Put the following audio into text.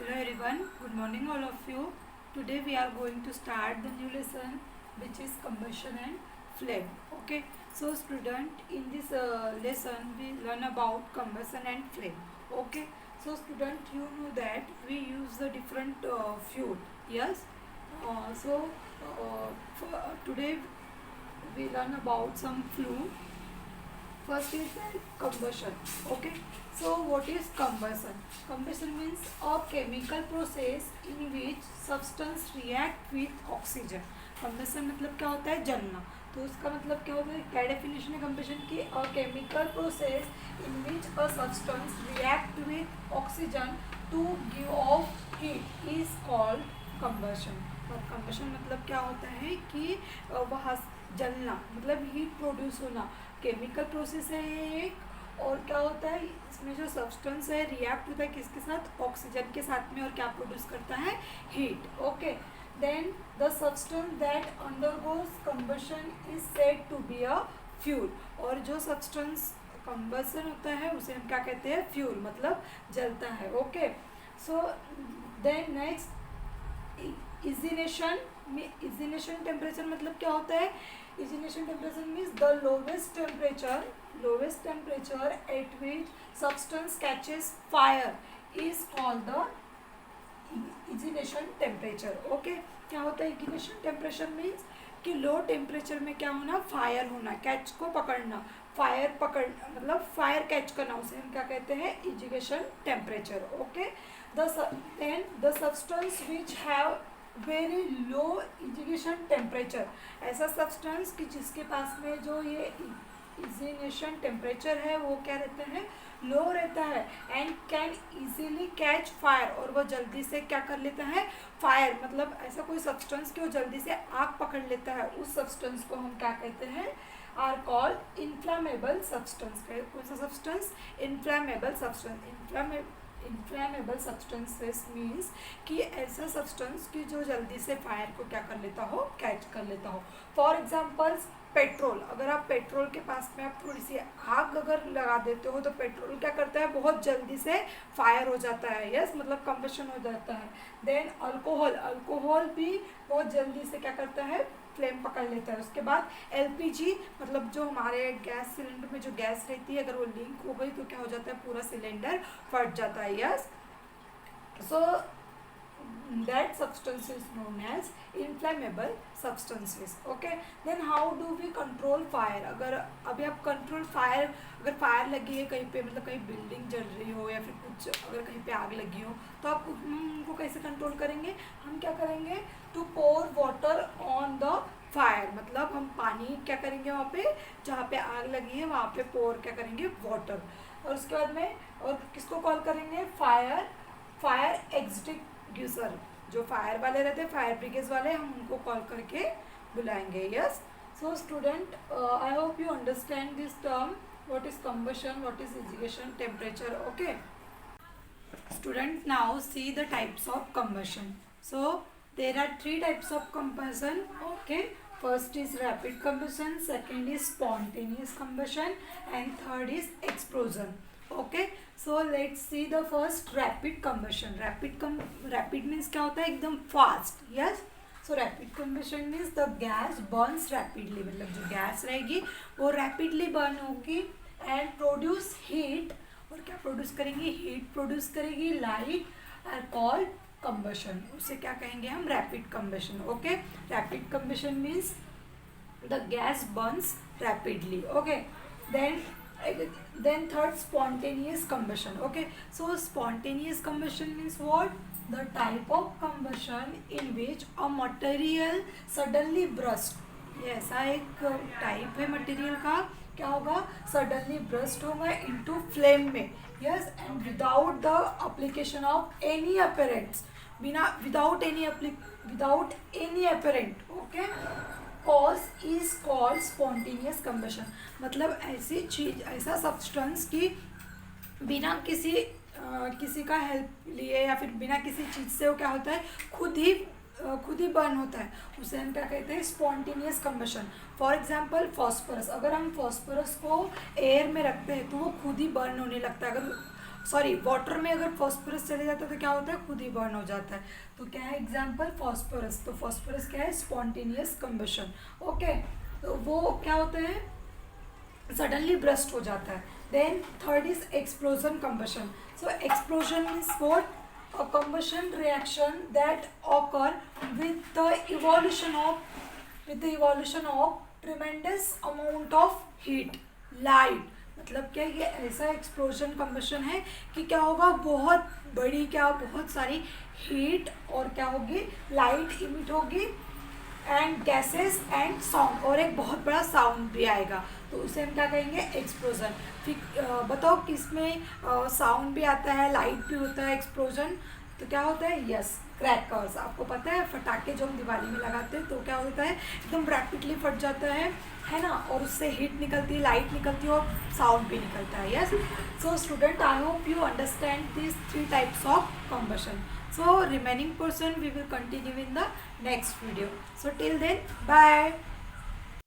Hello everyone, good morning all of you. Today we are going to start the new lesson which is combustion and flame. Okay, so student, in this lesson we learn about combustion and flame. Okay, so student, you know that we use the different fuel. Yes, today we learn about some fuel. First is the combustion. Okay, so what is combustion? Combustion means a chemical process in which substance react with oxygen. combustion मतलब क्या होता है? जलना. तो उसका मतलब क्या होता है? क्या डेफिनेशन है combustion की? A chemical process in which a substance react with oxygen to give off heat is called combustion. और combustion मतलब क्या होता है कि वह जलना मतलब हीट प्रोड्यूस होना. केमिकल प्रोसेस है ये एक. और क्या होता है इसमें जो सब्सटेंस है रिएक्ट होता है किसके साथ? ऑक्सीजन के साथ में. और क्या प्रोड्यूस करता है? Heat. Okay, then the substance that undergoes combustion is said to be a fuel. और जो सब्सटेंस कंबशन होता है उसे हम क्या कहते हैं? फ्यूल, मतलब जलता है. Okay, so then next ignition. Ignition temperature मतलब क्या होता है? Ignition temperature means the lowest temperature at which substance catches fire is called the ignition temperature. Okay, क्या होता है इजिनेशन टेम्परेचर? मीन्स कि लो टेम्परेचर में क्या होना? फायर होना, कैच को पकड़ना. फायर पकड़ना मतलब फायर कैच करना, उसे हम क्या कहते हैं? Ignition temperature. Okay, then the substance which have very low ignition temperature. ऐसा सब्सटेंस कि जिसके पास में जो ये इजिनेशन टेम्परेचर है वो क्या रहता है? लो रहता है. And can easily catch fire. और वो जल्दी से क्या कर लेता है? फायर मतलब ऐसा कोई सब्सटेंस कि वो जल्दी से आग पकड़ लेता है. उस सब्सटेंस को हम क्या कहते हैं? Are called inflammable substance. कौन सा substance? Inflammable substance. Inflammable substances means कि ऐसा सब्सटेंस कि जो जल्दी से फायर को क्या कर लेता हो? कैच कर लेता हो. For examples petrol. अगर आप पेट्रोल के पास में आप थोड़ी सी आग अगर लगा देते हो तो पेट्रोल क्या करता है? बहुत जल्दी से फायर हो जाता है. यस, मतलब कंबशन हो जाता है. देन अल्कोहल भी बहुत जल्दी से क्या करता है? फ्लेम पकड़ लेता है. उसके बाद एलपीजी मतलब जो हमारे गैस सिलेंडर में जो गैस रहती है अगर वो लीक हो गई तो क्या हो जाता है? पूरा सिलेंडर फट जाता है. Yes, so that substance is known as inflammable substances. Okay, then how do we control fire? अगर अभी आप कंट्रोल फायर, अगर फायर लगी है कहीं पे मतलब कहीं बिल्डिंग जल रही हो या फिर कुछ अगर कहीं पे आग लगी हो तो आप उनको कैसे कंट्रोल करेंगे? हम क्या करेंगे? To pour water on the fire. मतलब हम पानी क्या करेंगे वहाँ पे जहाँ पे आग लगी है वहाँ पे पोर क्या करेंगे? वाटर. और उसके बाद में और किसको कॉल करेंगे? फायर एग्जिटिंग्विशर. जो फायर वाले रहते हैं, फायर ब्रिगेड वाले, हम उनको कॉल करके बुलाएंगे. Yes, so student, I hope you understand this term. What is combustion, what is ignition temperature. Okay, student, now see the types of combustion. So there are three types of combustion. Okay, first is rapid combustion, second is spontaneous combustion, and third is explosion. Okay, so let's see the first rapid combustion. Rapid means क्या होता है? एकदम fast. Yes, so rapid combustion means the gas burns rapidly. मतलब जो gas रहेगी वो rapidly burn होगी and produce heat. और क्या प्रोड्यूस करेंगी? हीट प्रोड्यूस करेगी. Light are called combustion. उसे क्या कहेंगे हम? Rapid combustion. Okay, rapid combustion means the gas burns rapidly. Okay, then third, spontaneous combustion. Okay, so spontaneous combustion means what? The type of combustion in which a material suddenly burst. ये ऐसा एक type है material का, क्या होगा? Suddenly burst होगा into flame में. Yes, and without the application of any apparatus. Without any apparatus. Okay, cause is called spontaneous combustion. मतलब ऐसी चीज, ऐसा सब्सटेंस की बिना किसी का हेल्प लिए या फिर बिना किसी चीज़ से वो क्या होता है? खुद ही बर्न होता है. उसे हम क्या कहते हैं? Spontaneous combustion. For example phosphorus. अगर हम फॉस्फोरस को एयर में रखते हैं तो वो खुद ही बर्न होने लगता है. अगर सॉरी वाटर में अगर फॉस्फोरस चले जाता है तो क्या होता है, खुद ही बर्न हो जाता है। तो क्या है एग्जाम्पल, फॉस्फोरस। तो फॉस्फोरस क्या है, स्पॉन्टेनियस कंबशन। ओके, तो वो क्या होता है, सडनली ब्रस्ट हो जाता है। Then third is explosion combustion. So explosion means what, a combustion reaction that occur with the evolution of tremendous amount of heat, light। मतलब क्या ये ऐसा एक्सप्लोजन कंबशन है कि क्या होगा, बहुत बड़ी, क्या बहुत सारी हीट और क्या होगी, लाइट इमिट होगी एंड गैसेस एंड साउंड, और एक बहुत बड़ा साउंड भी आएगा। तो उसे हम क्या कहेंगे, एक्सप्लोजन। फिर बताओ किस में साउंड भी आता है, लाइट भी होता है, एक्सप्लोजन। तो क्या होता है, यस, क्रैकर्स। आपको पता है फटाके जो हम दिवाली में लगाते हैं तो क्या होता है, एकदम रैपिडली फट जाता है ना, और उससे हीट निकलती है, लाइट निकलती है और साउंड भी निकलता है। Yes, so student, I hope you understand this 3 types of combustion. So remaining portion we will continue in the next video. So till then, bye.